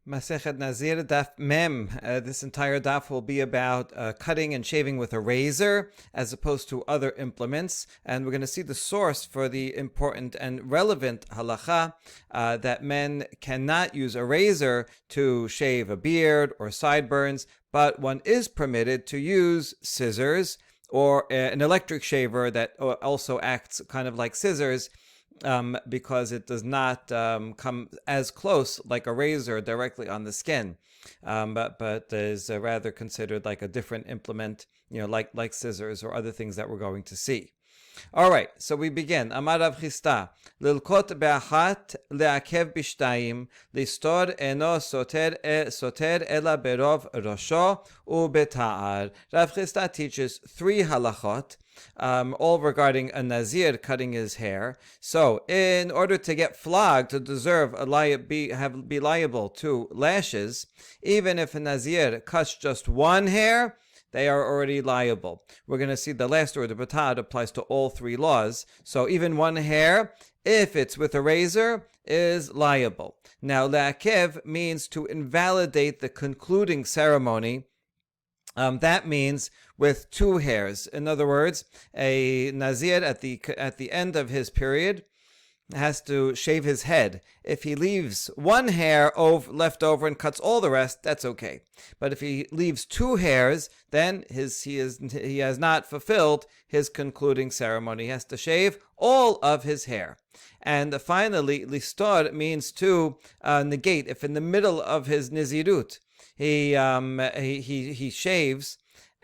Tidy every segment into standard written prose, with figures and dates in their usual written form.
Masechet Nazir, Daf Mem. This entire daf will be about cutting and shaving with a razor as opposed to other implements. And we're going to see the source for the important and relevant halacha that men cannot use a razor to shave a beard or sideburns, but one is permitted to use scissors or an electric shaver that also acts kind of like scissors, because it does not come as close like a razor directly on the skin, but is rather considered like a different implement, like scissors or other things that we're going to see. All right, so we begin. Amar Rav Chisda, lilkot be'achat le'akev b'shtayim, listor eno soter ela berov rosho u'beta'ar. Rav Chisda teaches three halachot, all regarding a Nazir cutting his hair. So, in order to get flogged, to deserve be liable to lashes, even if a Nazir cuts just one hair, they are already liable. We're going to see the last word, the batad, applies to all three laws. So even one hair, if it's with a razor, is liable. Now, la'akev means to invalidate the concluding ceremony. That means with two hairs. In other words, a Nazir at the end of his period has to shave his head. If he leaves one hair left over and cuts all the rest, that's okay. But if he leaves two hairs, then he has not fulfilled his concluding ceremony. He has to shave all of his hair. And finally, listor means to negate. If in the middle of his nizirut he shaves,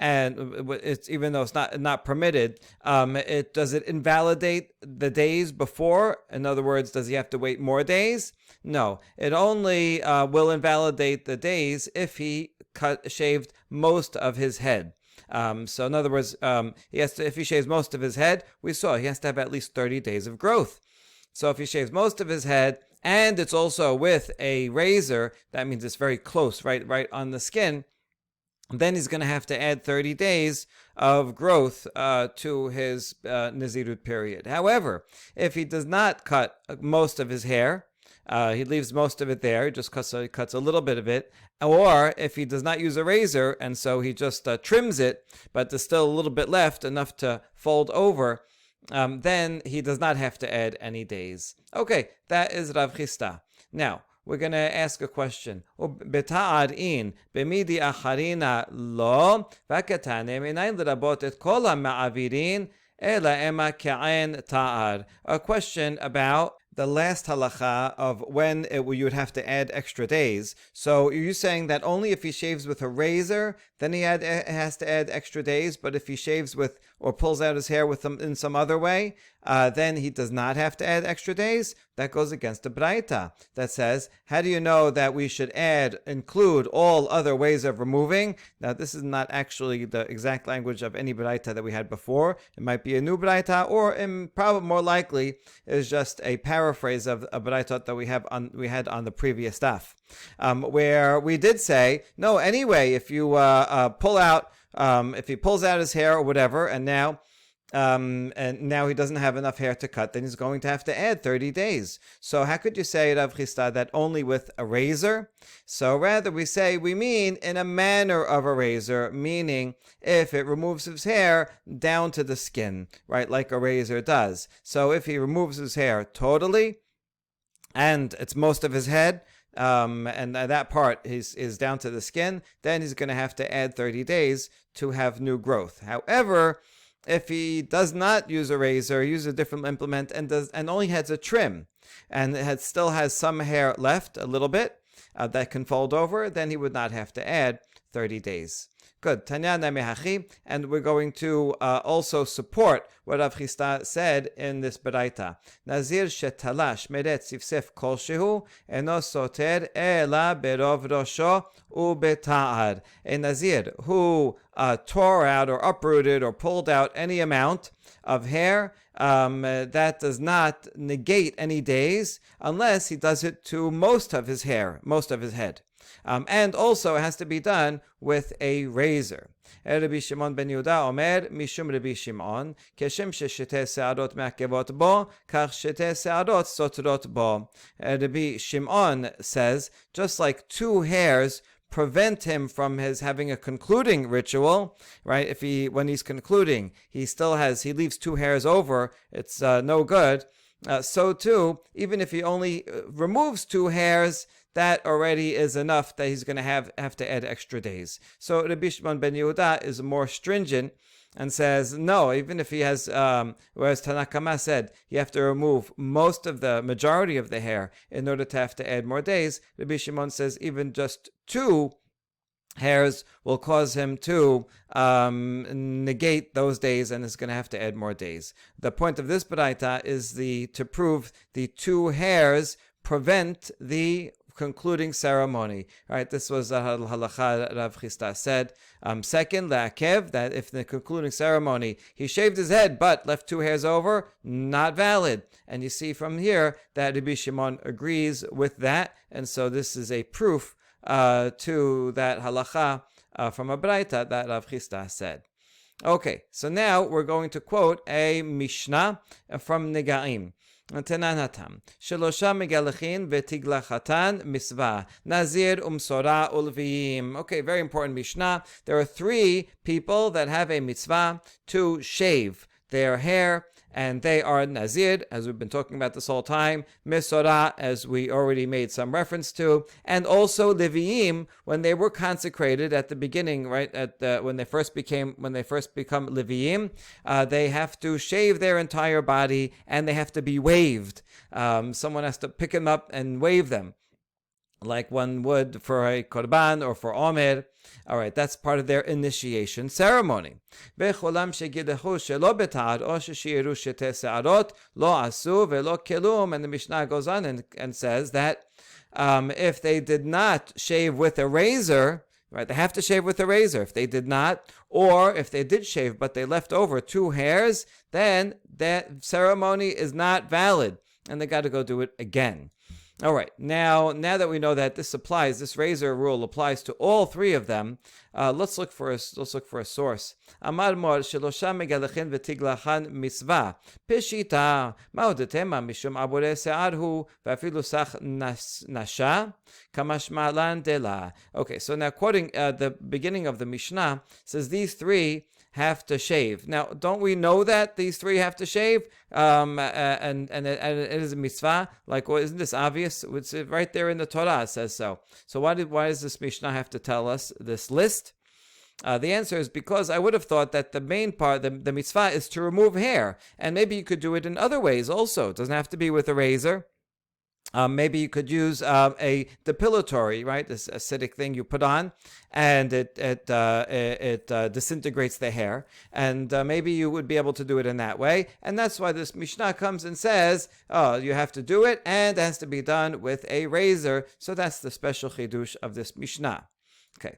and it's, even though it's not permitted, does it invalidate the days before? In other words, does he have to wait more days? No, it only will invalidate the days if he shaved most of his head. So in other words, if he shaves most of his head, we saw he has to have at least 30 days of growth. So if he shaves most of his head and it's also with a razor, that means it's very close, right on the skin, then he's going to have to add 30 days of growth to his Nazirut period. However, if he does not cut most of his hair, he leaves most of it there, he just cuts a little bit of it, or if he does not use a razor and so he just trims it, but there's still a little bit left, enough to fold over, then he does not have to add any days. Okay, that is Rav Chisda. Now, we're going to ask a question. Beta'ar in b'midi acharina lo v'katane minayin l'rabot et kol ha'ma'avirin ela ema ka'en ta'ar. A question about the last halacha of when you would have to add extra days. So are you saying that only if he shaves with a razor, then he has to add extra days, but if he shaves with or pulls out his hair with them in some other way, then he does not have to add extra days? That goes against the Braita that says, how do you know that we should include all other ways of removing? Now, this is not actually the exact language of any Braita that we had before. It might be a new Braita, or probably more likely is just a paraphrase of a Braita that we had on the previous daf, where we did say, no, anyway, if you pull out, if he pulls out his hair or whatever, and now he doesn't have enough hair to cut, then he's going to have to add 30 days. So how could you say, Rav Chisda, that only with a razor? So rather we mean in a manner of a razor, meaning if it removes his hair down to the skin, right, like a razor does. So if he removes his hair totally, and it's most of his head, and that part is down to the skin, then he's going to have to add 30 days to have new growth. However, if he does not use a razor, use a different implement, and only has a trim, and still has some hair left, a little bit, that can fold over, then he would not have to add 30 days. Good. Tanyana mehachi, and we're going to also support what Rav Chisda said in this Baraita. Nazir shetalash meret sifsef kolshehu eno soter ela berov rosho ubeta'ar. A Nazir who tore out or uprooted or pulled out any amount of hair, that does not negate any days unless he does it to most of his hair, most of his head. And also it has to be done with a razor. Rabbi Shimon ben Yehuda Omer, Mishum Rabbi Shimon, Keshem sheshete se'arot me'akevot bo, kach shete se'arot sotrot bo. Rabbi Shimon says, just like two hairs prevent him from his having a concluding ritual, right? When he's concluding, he leaves two hairs over, it's no good. So too, even if he only removes two hairs, that already is enough that he's going to have to add extra days. So Rabbi Shimon ben Yehuda is more stringent and says, no, even if he has, whereas Tanakama said, you have to remove the majority of the hair in order to have to add more days, Rabbi Shimon says even just two hairs will cause him to negate those days and is going to have to add more days. The point of this baraita is to prove the two hairs prevent the concluding ceremony. Right? This was a halacha Rav Chisda said. Second, la'akev, that if in the concluding ceremony he shaved his head but left two hairs over, not valid. And you see from here that Rabbi Shimon agrees with that, and so this is a proof to that halacha from a braita that Rav Chisda said. Okay, so now we're going to quote a Mishnah from Negaim. Tenanatam. Shelosha megalechin vetiglachatan misvah. Nazir umsora ulviim. Okay, very important Mishnah. There are three people that have a mitzvah to shave their hair, and they are Nazir, as we've been talking about this whole time, Mesorah, as we already made some reference to, and also Leviim, when they were consecrated at the beginning, right, when they first become Leviim, they have to shave their entire body, and they have to be waved. Someone has to pick them up and wave them, like one would for a korban or for Omer. All right, that's part of their initiation ceremony. And the Mishnah goes on and says that if they did not shave with a razor, right, they have to shave with a razor. If they did not, or if they did shave but they left over two hairs, then that ceremony is not valid, and they got to go do it again. All right, now that we know that this razor rule applies to all three of them, let's look for a source. Amar mor shelosha megalechin v'tiglachan mitzvah peshita ma'odetema mishum abure se'arhu v'afilu sach nasha kamashmalan dela. Okay, so now quoting the beginning of the Mishnah says these three have to shave. Now, don't we know that these three have to shave? And it is a mitzvah. Like, well, isn't this obvious? It's right there in the Torah. It says so. So why does this Mishnah have to tell us this list? The answer is because I would have thought that the main part, the mitzvah, is to remove hair, and maybe you could do it in other ways also. It doesn't have to be with a razor. Maybe you could use a depilatory, right? This acidic thing you put on, and it disintegrates the hair. And maybe you would be able to do it in that way. And that's why this Mishnah comes and says, oh, you have to do it, and it has to be done with a razor. So that's the special chidush of this Mishnah. Okay.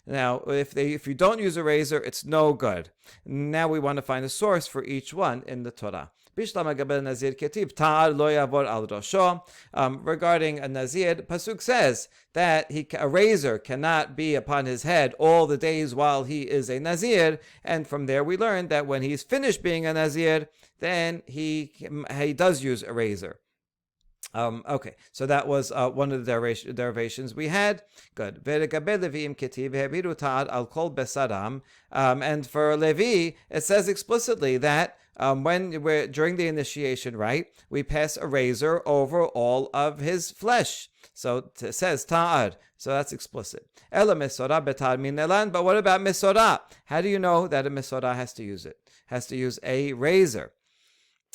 Now, if you don't use a razor, it's no good. Now we want to find a source for each one in the Torah. Regarding a Nazir, Pasuk says that a razor cannot be upon his head all the days while he is a Nazir, and from there we learn that when he's finished being a Nazir, then he does use a razor. Okay, so that was one of the derivations we had. Good. And for Levi, it says explicitly that when we're during the initiation rite, we pass a razor over all of his flesh. So it says ta'ar. So that's explicit. Ela mesorah betar min elan. But what about mesorah? How do you know that a mesorah has to use it? Has to use a razor.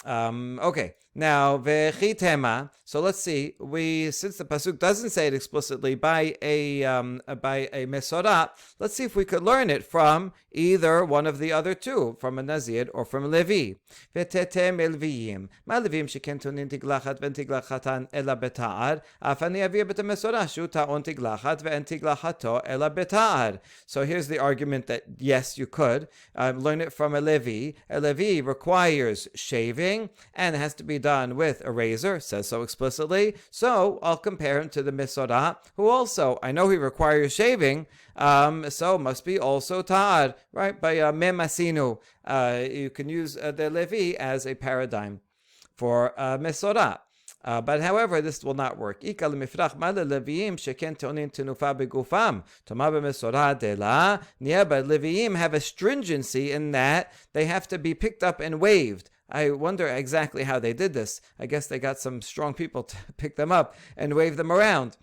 Okay, now vechitema. So let's see. Since the pasuk doesn't say it explicitly by a mesorah, let's see if we could learn it from either one of the other two, from a Nazir or from a Levi. V'tetem elviyim. Ma levim shekentunin tiglachat ve'en tiglachatan ela beta'ar. Afani avir b'ta mesorah shu ta'on tiglachat ve'en tiglachato ela beta'ar. So here's the argument that yes, you could learn it from a Levi. A Levi requires shaving, and it has to be done with a razor, says so explicitly, so I'll compare him to the Mesorah, who also, I know he requires shaving, so must be also ta'ar, right? By memasinu, you can use the Levi as a paradigm for Mesorah. But however, this will not work. But Leviim have a stringency in that they have to be picked up and waved. I wonder exactly how they did this. I guess they got some strong people to pick them up and wave them around.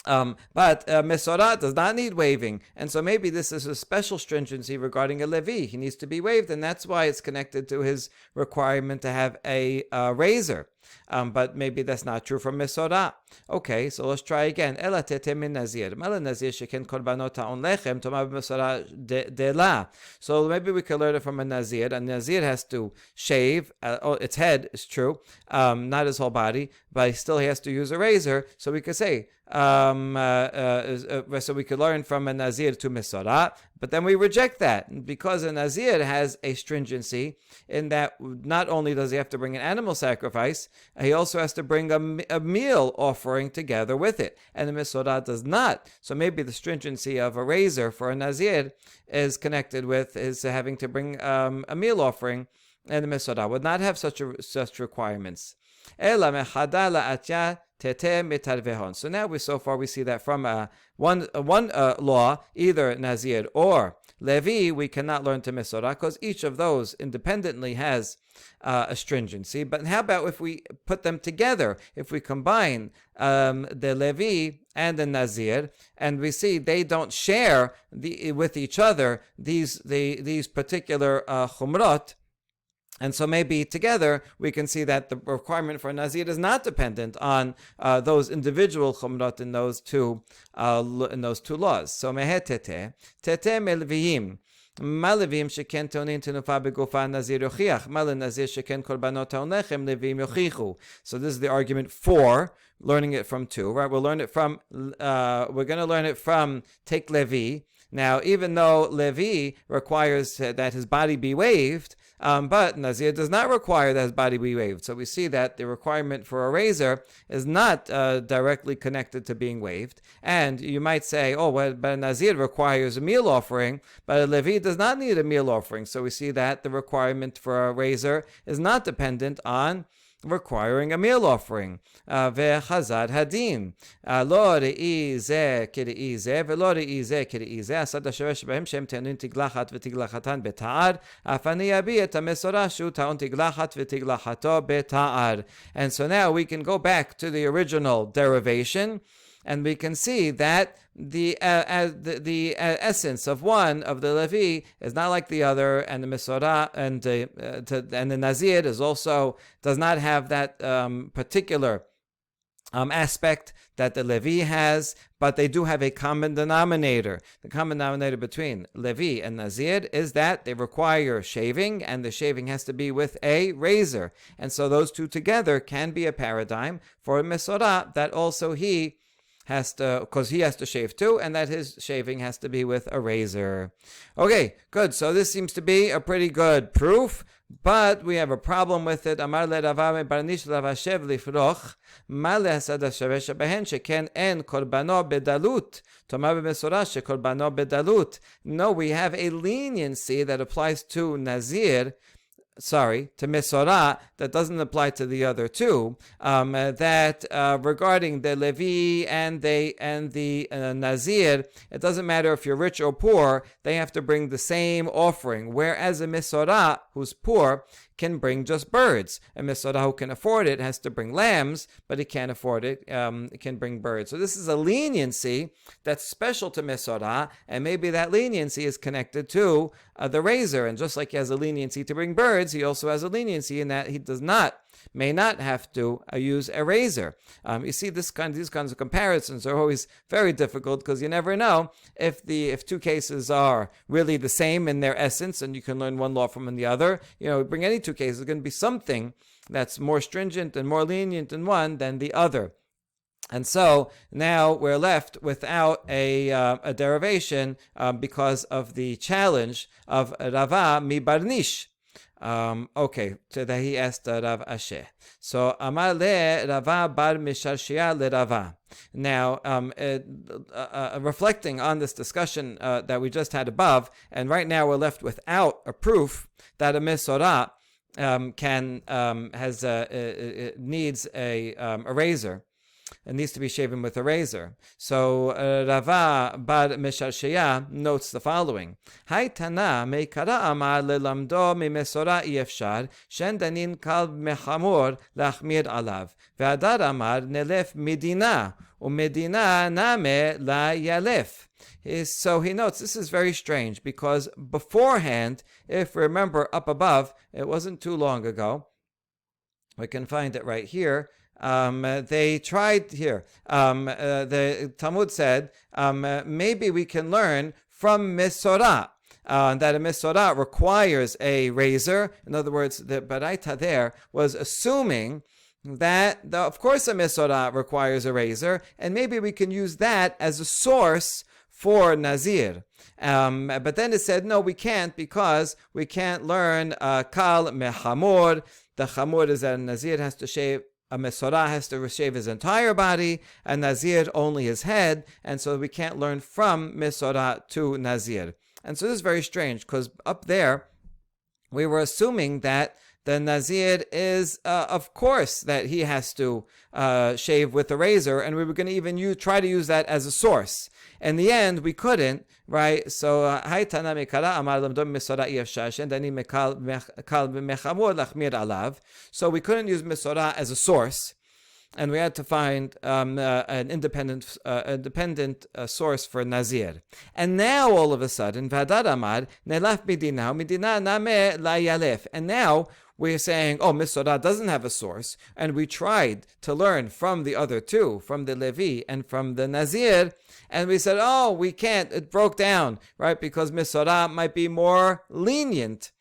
But Mesorah does not need waving, and so maybe this is a special stringency regarding a Levi. He needs to be waved, and that's why it's connected to his requirement to have a razor. But maybe that's not true for Mesorah. Okay, so let's try again. Ela tete min Nazir. Mala Nazir sheken korbanot ha'on lechem tomah b'Mesorah de. So maybe we can learn it from a Nazir. A Nazir has to shave. Its head is true, not his whole body, but still he has to use a razor. So we could say, so we could learn from a Nazir to Mesorah, but then we reject that because a Nazir has a stringency in that not only does he have to bring an animal sacrifice, he also has to bring a meal offering together with it, and the Mesorah does not. So maybe the stringency of a razor for a Nazir is connected with his having to bring a meal offering, and the Mesorah would not have such requirements. So now we see that from one law, either Nazir or Levi, we cannot learn to Mesorah because each of those independently has a stringency. But how about if we put them together? If we combine the Levi and the Nazir, and we see they don't share with each other these particular chumrot. And so maybe together we can see that the requirement for Nazir is not dependent on those individual chumrot in those two laws. So tete melviim. Malevim sheken tonin tenufa begufa Nazir yochiach. Mal Nazir sheken korbanot haonechem levim yochichu. So this is the argument for learning it from two, right? We'll learn it from. We're going to learn it from take Levi. Now, even though Levi requires that his body be waved, but Nazir does not require that his body be waved. So we see that the requirement for a razor is not directly connected to being waved. And you might say, but a Nazir requires a meal offering, but a Levi does not need a meal offering. So we see that the requirement for a razor is not dependent on requiring a meal offering. Ve'chazad hadin lo re'i ze k're'i ze ve'lo re'i ze k're'i ze asad asher shebhem shem te'anin tiglachat v'tiglachatan beta'ar afani yabi et ha'mesorah shu ta'on tiglachat v'tiglachato beta'ar. And so now we can go back to the original derivation, and we can see that the essence of one of the Levi is not like the other, and the Mesorah and the Nazir is also does not have that particular aspect that the Levi has, but they do have a common denominator. The common denominator between Levi and Nazir is that they require shaving, and the shaving has to be with a razor. And so those two together can be a paradigm for a Mesorah that also he has to shave too, and that his shaving has to be with a razor. Okay, good. So this seems to be a pretty good proof, but we have a problem with it. Amar le Rava barnish lavashev lifroch male hasad hashavesh behen sheken en korbano bedalut tomar bemesorah shekorbano bedalut. No, we have a leniency that applies to Nazir. To Mesorah, that doesn't apply to the other two. Regarding the Levi and the Nazir, it doesn't matter if you're rich or poor; they have to bring the same offering. Whereas a Mesorah, who's poor, can bring just birds. A Mesorah who can afford it has to bring lambs, but he can't afford it. It can bring birds. So this is a leniency that's special to Mesorah, and maybe that leniency is connected to the razor. And just like he has a leniency to bring birds, he also has a leniency in that he may not have to use a razor. You see, these kinds of comparisons are always very difficult because you never know if two cases are really the same in their essence, and you can learn one law from the other. Bring any two cases, there's going to be something that's more stringent and more lenient in one than the other. And so now we're left without a derivation because of the challenge of Rava mi barnish. Okay, so that he asked Rav Asher. So Amar le Rava bar Misharshia le Rava. Now, reflecting on this discussion that we just had above, and right now we're left without a proof that a Mesorah needs a razor. It needs to be shaven with a razor. So Rava bar Misharshia notes the following: Hai Tana meikara amar lelamdo mimesora iefshar shen danin kal mechamor lachmir alav ve'adar amar nelef medina umedina name la yalef. So he notes this is very strange because beforehand, if we remember up above, it wasn't too long ago. We can find it right here. They tried here. The Talmud said, maybe we can learn from Mesorah, that a Mesorah requires a razor. In other words, the Baraita there was assuming that, of course, a Mesorah requires a razor, and maybe we can use that as a source for Nazir. But then it said, no, we can't, because we can't learn Kal Mehamor. The Chamor is that a Nazir has to shave. A Mesorah has to shave his entire body, a Nazir only his head, and so we can't learn from Mesorah to Nazir. And so this is very strange, because up there, we were assuming that the Nazir is, of course, that he has to shave with a razor, and we were going to even try to use that as a source. In the end, we couldn't, right? So, Hai Tana Mekara Amar Lamdom Mesorah Yefshash, and then Mekal Mechamor Lachmir Alav. So we couldn't use Mesorah as a source, and we had to find an independent source for Nazir. And now, all of a sudden, Vadad Amar Nelaf Midina Name La Yalef. And now we're saying, oh, Mesorah doesn't have a source, and we tried to learn from the other two, from the Levi and from the Nazir, and we said, oh, we can't, it broke down, right, because Mesorah might be more lenient,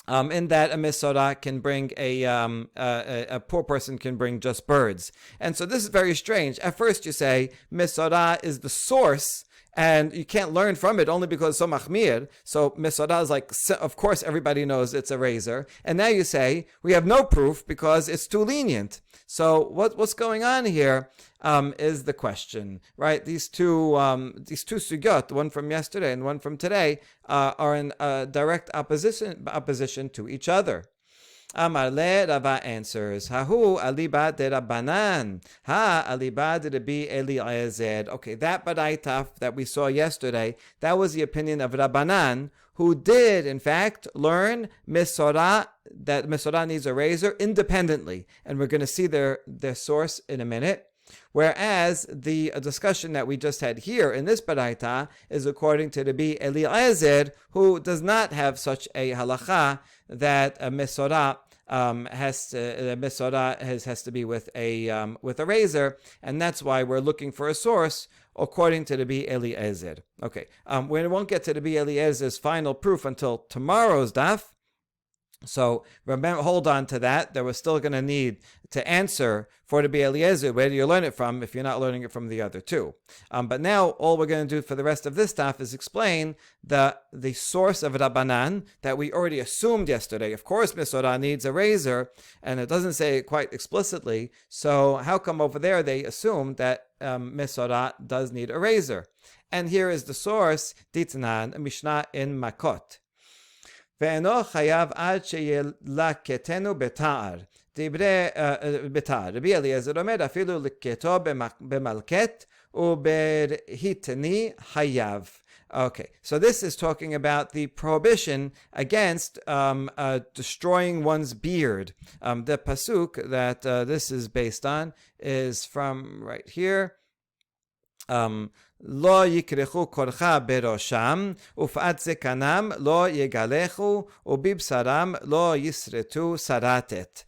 in that a Mesorah can bring a poor person can bring just birds. And so this is very strange. At first you say, Mesorah is the source, and you can't learn from it only because it's so machmir. So Mesorah is like, of course everybody knows it's a razor. And now you say, we have no proof because it's too lenient. So what's going on here is the question, right? These two sugyot, one from yesterday and one from today, are in direct opposition to each other. Amar le Rava answers, Hahu aliba de Rabbanan, ha aliba de Rabbi Eliezer. Okay, that baraita that we saw yesterday, that was the opinion of Rabbanan, who did, in fact, learn Mesorah, that Mesorah needs a razor independently. And we're going to see their source in a minute. Whereas the discussion that we just had here in this baraita is according to Rabbi Eliezer, who does not have such a halacha that a Mesorah has to be with a razor, and that's why we're looking for a source according to Rabbi Eliezer. Okay, we won't get to Rabbi Eliezer's final proof until tomorrow's daf. So remember, hold on to that. That we're still going to need to answer for Rabbi Eliezer. Where do you learn it from if you're not learning it from the other two? But now all we're going to do for the rest of this stuff is explain the source of Rabbanan that we already assumed yesterday. Of course, Mesorah needs a razor, and it doesn't say it quite explicitly. So how come over there they assumed that Mesorah does need a razor? And here is the source, Ditnan, Mishnah in Makot. ואינו חייב עד שילקטנו בתער. דברי בתער. רבי אליעזר אומר אפילו לקטו במלקט וברהיטני חייב. Okay, so this is talking about the prohibition against destroying one's beard. The pasuk that this is based on is from right here. לא יקרחו קורחה בראשם, ופאת זקנם לא יגלחו, ובבשרם לא יסרטו סרטת.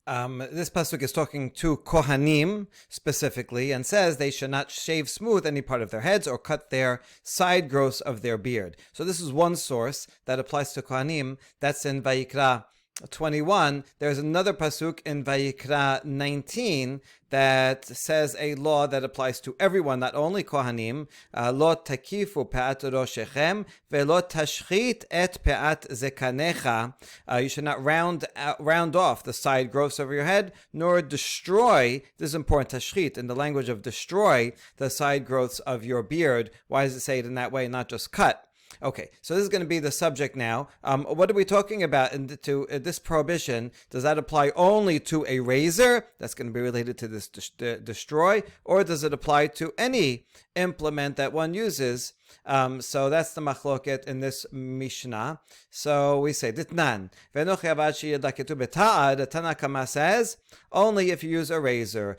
This pasuk is talking to Kohanim specifically and says they should not shave smooth any part of their heads or cut their side growths of their beard. So this is one source that applies to Kohanim. That's in Vayikra 21, there's another pasuk in Vayikra 19 that says a law that applies to everyone, not only Kohanim. Lo takifu pe'at roshechem ve'lo tashchit et pe'at zekanecha. You should not round off the side growths of your head, nor destroy, this is important, tashchit, in the language of destroy, the side growths of your beard. Why does it say it in that way, not just cut? Okay, so this is going to be the subject now. What are we talking about to this prohibition? Does that apply only to a razor? That's going to be related to this destroy, or does it apply to any implement that one uses? So that's the machloket in this Mishnah. So we say, Ditnan, the Tana Kama says, only if you use a razor.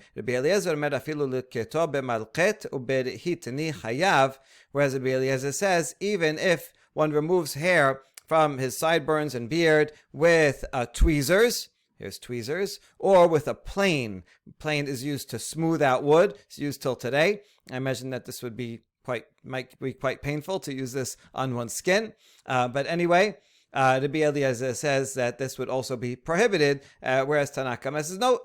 Whereas Rabbi Eliezer says, even if one removes hair from his sideburns and beard with tweezers, here's tweezers, or with a plane. Plane is used to smooth out wood. It's used till today. I imagine that this might be quite painful to use this on one's skin. But anyway, Rabbi Eliezer says that this would also be prohibited, whereas Tanakh says, no,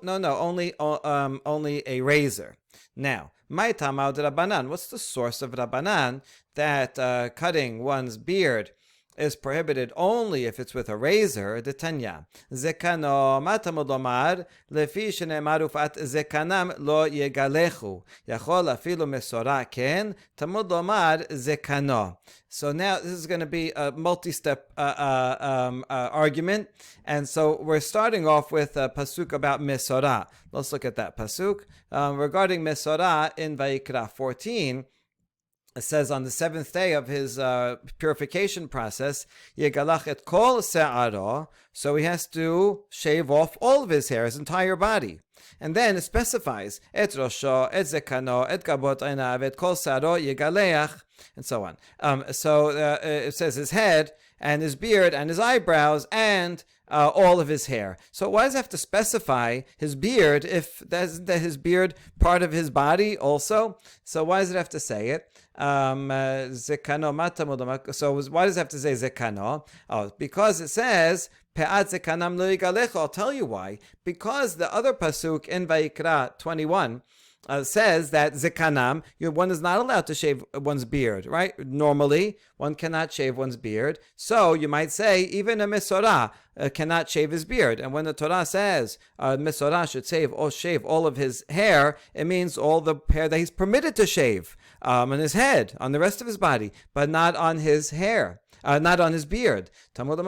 only a razor. Now, my Tamau de Rabbanan, what's the source of Rabbanan that cutting one's beard is prohibited only if it's with a razor? The Tanya. Zekano matamud lomar lefi shenemar ufat zekanam lo yegalechu yachol afilu mesora ken tamud lomar zekano. So now this is going to be a multi-step argument, and so we're starting off with a pasuk about mesora. Let's look at that pasuk regarding mesora in Vayikra 14. It says on the seventh day of his purification process, Yegalach et kol se'aro, so he has to shave off all of his hair, his entire body. And then it specifies, et rosho, et zekano, et gabot einav, et kol se'aro yegaleach, and so on. So it says his head, and his beard, and his eyebrows, and all of his hair. So why does it have to specify his beard if isn't that his beard part of his body also? So why does it have to say it? Zekano matamudama. So why does it have to say zekano? Oh, because it says pe'at zekanam lo yigalecho. I'll tell you why. Because the other pasuk in Vayikra 21 says that zekanam, one is not allowed to shave one's beard, right? Normally, one cannot shave one's beard. So you might say even a mesorah cannot shave his beard. And when the Torah says mesorah should shave all of his hair, it means all the hair that he's permitted to shave on his head, on the rest of his body, but not on his hair. Not on his beard. That's why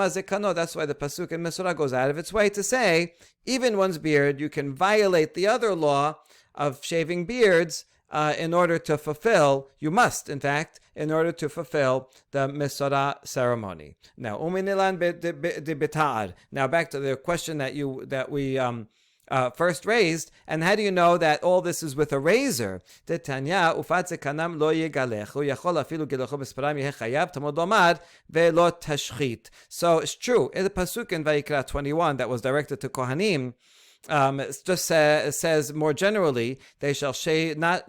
the pasuk in Mesorah goes out of its way to say, even one's beard, you can violate the other law of shaving beards in order to fulfill, you must, in fact, in order to fulfill the Mesorah ceremony. Now, now back to the question that we first raised, and how do you know that all this is with a razor? So it's true, in the pasuk in Vayikra 21 that was directed to Kohanim, it just says more generally, they shall not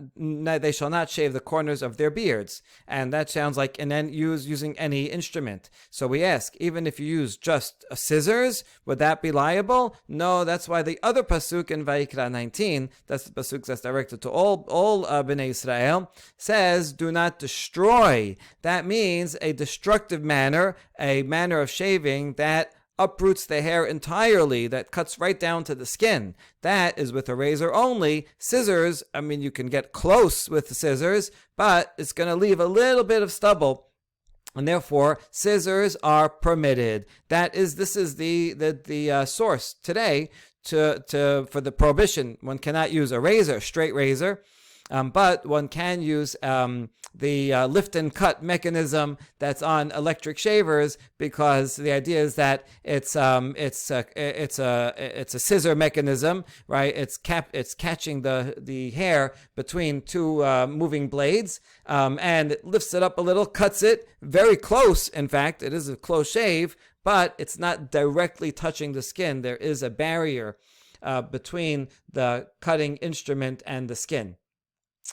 shave the corners of their beards, and that sounds like using any instrument. So we ask, even if you use just scissors, would that be liable? No, that's why the other pasuk in Vayikra 19, that's the pasuk that's directed to all Bnei Israel, says, do not destroy. That means a destructive manner, a manner of shaving that uproots the hair entirely, that cuts right down to the skin. That is with a razor only. Scissors, you can get close with the scissors, but it's going to leave a little bit of stubble, and therefore scissors are permitted. This is the source today for the prohibition. One cannot use a razor, straight razor. But one can use the lift and cut mechanism that's on electric shavers, because the idea is that it's a scissor mechanism, right? It's catching the hair between two moving blades, and it lifts it up a little, cuts it very close. In fact, it is a close shave, but it's not directly touching the skin. There is a barrier between the cutting instrument and the skin.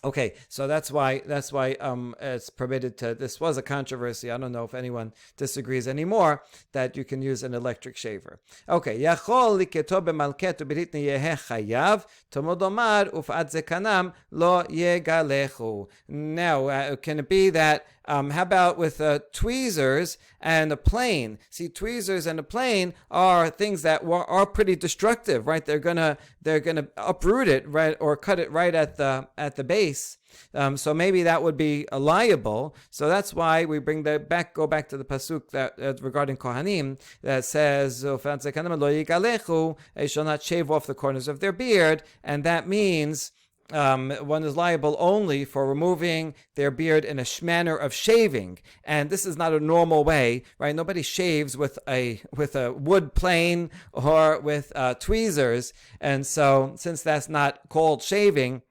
Okay, so that's why it's permitted to. This was a controversy. I don't know if anyone disagrees anymore that you can use an electric shaver. Okay, yachol liketo b'malket u'beritni yehe chayav tomod omar ufat zekanam lo yegalechu. Now, can it be that? How about with tweezers and a plane? See, tweezers and a plane are things that are pretty destructive, right? They're gonna uproot it, right, or cut it right at the base. So maybe that would be liable. So that's why we go back to the pasuk that regarding Kohanim that says, "They shall not shave off the corners of their beard," and that means one is liable only for removing their beard in a manner of shaving, and this is not a normal way, right? Nobody shaves with a wood plane or with tweezers, and so since that's not called shaving,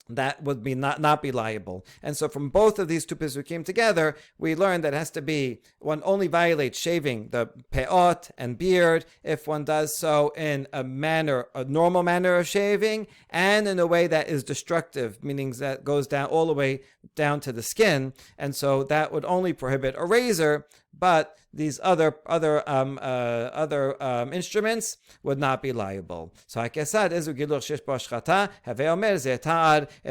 that would be not be liable. And so from both of these two pisukim together, we learn that it has to be one only violates shaving the peot and beard if one does so in a normal manner of shaving, and in a way that is destructive, meaning that goes down all the way down to the skin. And so that would only prohibit a razor, but these other instruments would not be liable. So in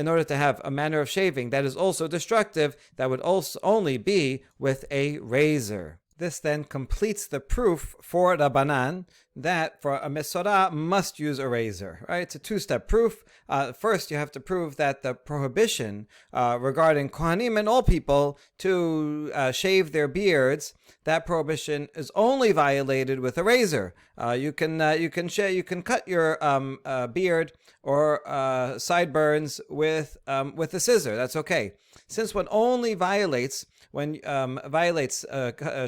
order to have a manner of shaving that is also destructive, that would also only be with a razor. This then completes the proof for Rabbanan that for a Mesorah must use a razor, right? It's a two-step proof. First, you have to prove that the prohibition regarding Kohanim and all people to shave their beards, that prohibition is only violated with a razor. You can cut your beard or sideburns with a scissor. That's okay. Since one only violates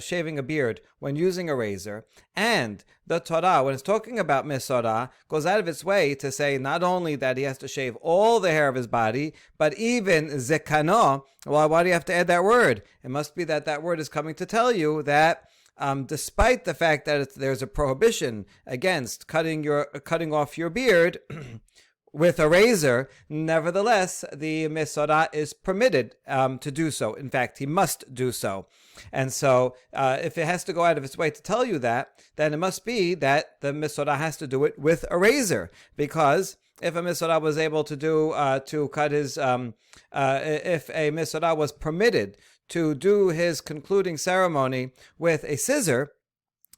shaving a beard when using a razor, and the Torah, when it's talking about Mesorah, goes out of its way to say not only that he has to shave all the hair of his body, but even zekano. Well, why do you have to add that word? It must be that word is coming to tell you that despite the fact that there's a prohibition against cutting off your beard with a razor, nevertheless, the Mesorah is permitted to do so. In fact, he must do so. And so, if it has to go out of its way to tell you that, then it must be that the Mesorah has to do it with a razor. Because if a Mesorah was able to cut his, if a Mesorah was permitted to do his concluding ceremony with a scissor,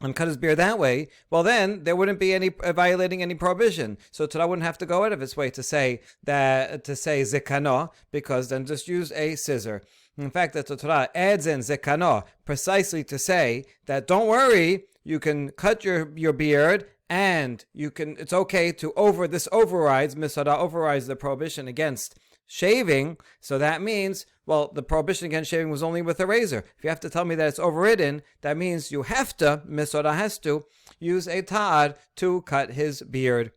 and cut his beard that way, well then there wouldn't be any violating any prohibition. So Torah wouldn't have to go out of its way to say zekano, because then just use a scissor. In fact, that the Torah adds in zekano precisely to say that don't worry, you can cut your beard, and it's okay to Mesorah overrides the prohibition against shaving. So that means, well, the prohibition against shaving was only with a razor. If you have to tell me that it's overridden, that means Mesorah has to use a ta'ad to cut his beard.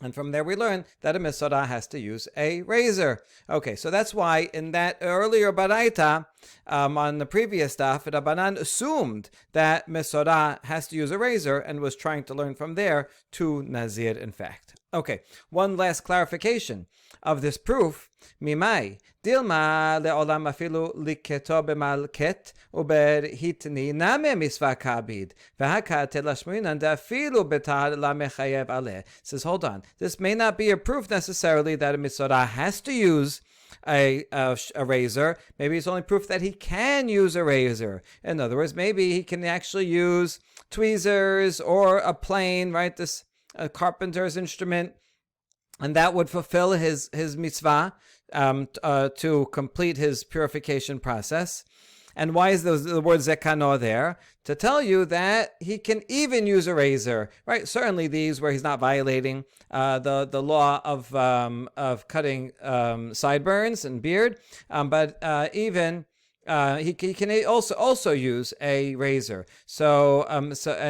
And from there we learn that a Mesorah has to use a razor. Okay, so that's why in that earlier baraita, on the previous daf, Rabbanan assumed that Mesorah has to use a razor and was trying to learn from there to Nazir, in fact. Okay, one last clarification of this proof. Mimai dilma leolam afilu liketo b'malket uberhitni name misva kabid v'hakat telashmuinan dafilu betad la mechayev aleh. Says, hold on, this may not be a proof necessarily that a Mesorah has to use a razor. Maybe it's only proof that he can use a razor. In other words, maybe he can actually use tweezers or a plane, right? This carpenter's instrument, and that would fulfill his mitzvah to complete his purification process. And why is the word zekano there? To tell you that he can even use a razor, right? Certainly these where he's not violating the law of cutting sideburns and beard, but even he can also use a razor. So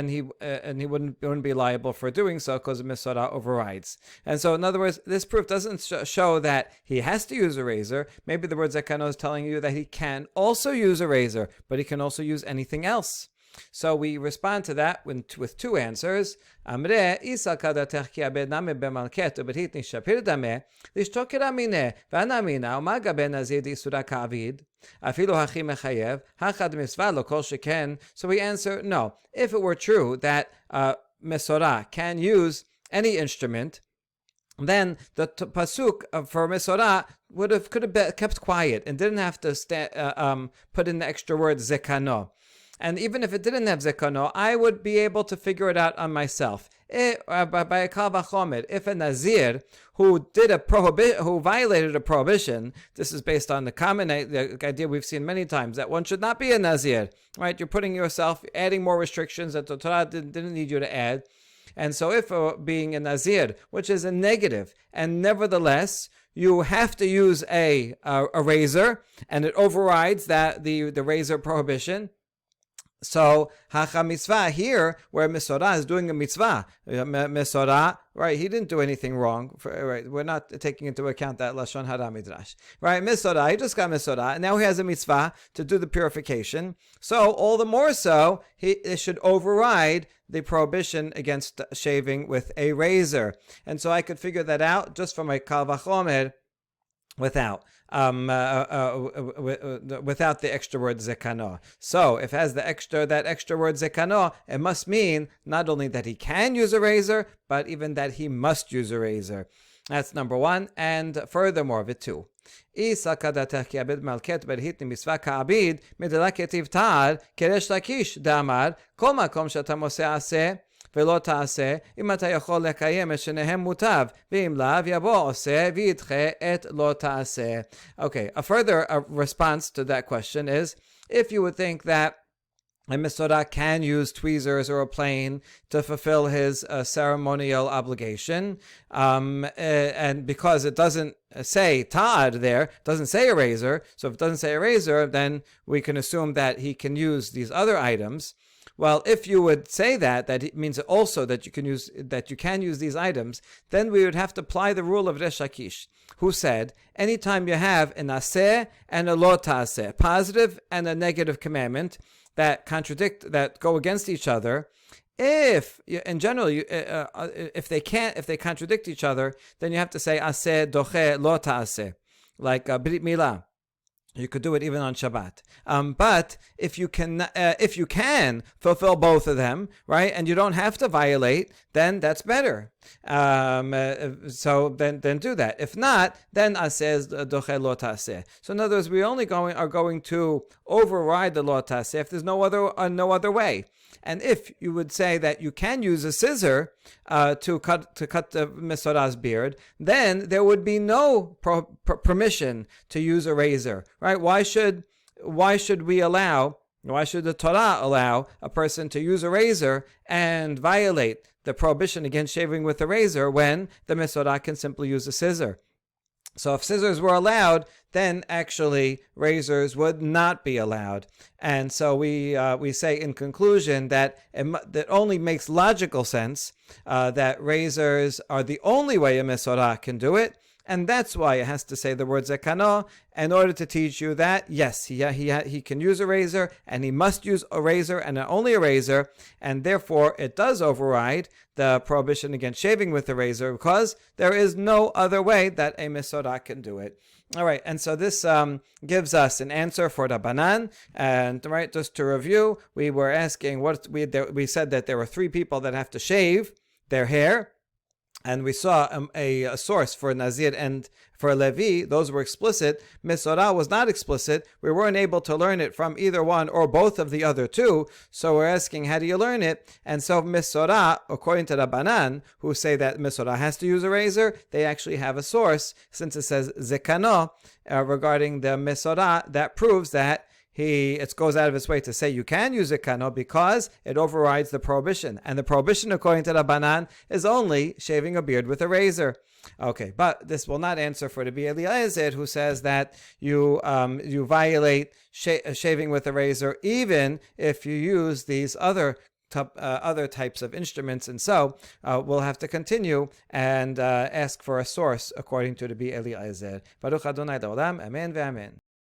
he wouldn't be liable for doing so because the Mesorah overrides. And so in other words, this proof doesn't show that he has to use a razor. Maybe the word zekano is telling you that he can also use a razor, but he can also use anything else. So we respond to that with two answers. Amre isa kadatech ki abed name bemalket ubrit nishapir dame lishtoker amine v'anamina umaga ben nazir disura ka'avid afilu hachi mechayev hachad misva lo kol sheken. So we answer no. If it were true that Mesorah can use any instrument, then the pasuk for Mesorah could have been kept quiet and didn't have to put in the extra word zekano. And even if it didn't have zekano, I would be able to figure it out on myself. By a kal vachomer, if a Nazir who violated a prohibition, this is based on the common idea we've seen many times that one should not be a Nazir, right? You're putting yourself, adding more restrictions that the Torah didn't need you to add. And so if being a Nazir, which is a negative, and nevertheless you have to use a razor, and it overrides the razor prohibition. So, hacha mitzvah here, where Mesorah is doing a mitzvah, Mesorah, right? He didn't do anything wrong. Right? We're not taking into account that lashon hara midrash, right? Mesorah, he just got Mesorah, and now he has a mitzvah to do the purification. So, all the more so, it should override the prohibition against shaving with a razor. And so, I could figure that out just from a kal vachomer without the extra word zekano. So if it has that extra word zekano, it must mean not only that he can use a razor, but even that he must use a razor. That's number one. And furthermore, Vitu. Isa kadatach ki abed malket berhit misva ka'abid midela ketiv tar keresh lakish damar kol makom shata moseh aseh ולא תעשה, אם אתה יכול לקיים את שניהם מוטב, ואם לאו יבוא עושה, וידחה את לא תעשה. Okay, a further response to that question is, if you would think that a Mesorah can use tweezers or a plane to fulfill his ceremonial obligation, and because it doesn't say ta'ad there, doesn't say a razor, so if it doesn't say a razor, then we can assume that he can use these other items. Well, if you would say that it means also that you can use these items, then we would have to apply the rule of Resh Lakish, who said, anytime you have an aseh and a lo ta'aseh, positive and a negative commandment that go against each other, if in general if they contradict each other, then you have to say aseh doche lo ta'aseh, like brit milah. You could do it even on Shabbat. But if you can fulfill both of them, right, and you don't have to violate, then that's better. So then do that. If not, then aseh doche lo taseh. So in other words, we only are going to override the lo taseh if there's no other way. And if you would say that you can use a scissor to cut the Mesorah's beard, then there would be no permission to use a razor, right? Why should the Torah allow a person to use a razor and violate the prohibition against shaving with a razor when the Mesorah can simply use a scissor? So if scissors were allowed, then actually razors would not be allowed. And so we say in conclusion that that only makes logical sense that razors are the only way a Mesorah can do it. And that's why it has to say the word zekano in order to teach you that, yes, he can use a razor, and he must use a razor, and only a razor, and therefore it does override the prohibition against shaving with the razor, because there is no other way that a Mesorah can do it. All right, and so this gives us an answer for Rabbanan. And right, just to review, we were asking we said that there were three people that have to shave their hair. And we saw a source for Nazir and for Levi. Those were explicit. Mesorah was not explicit. We weren't able to learn it from either one or both of the other two. So we're asking, how do you learn it? And so Mesorah, according to Rabbanan, who say that Mesorah has to use a razor, they actually have a source, since it says Zekano regarding the Mesorah, that proves that it goes out of its way to say you can use a kano because it overrides the prohibition. And the prohibition, according to Rabbanan, is only shaving a beard with a razor. Okay, but this will not answer for the Eliezer, who says that you violate shaving with a razor even if you use these other types of instruments. And so we'll have to continue and ask for a source according to the Eliezer. Baruch Adonai Le'olam, Amen ve'amen.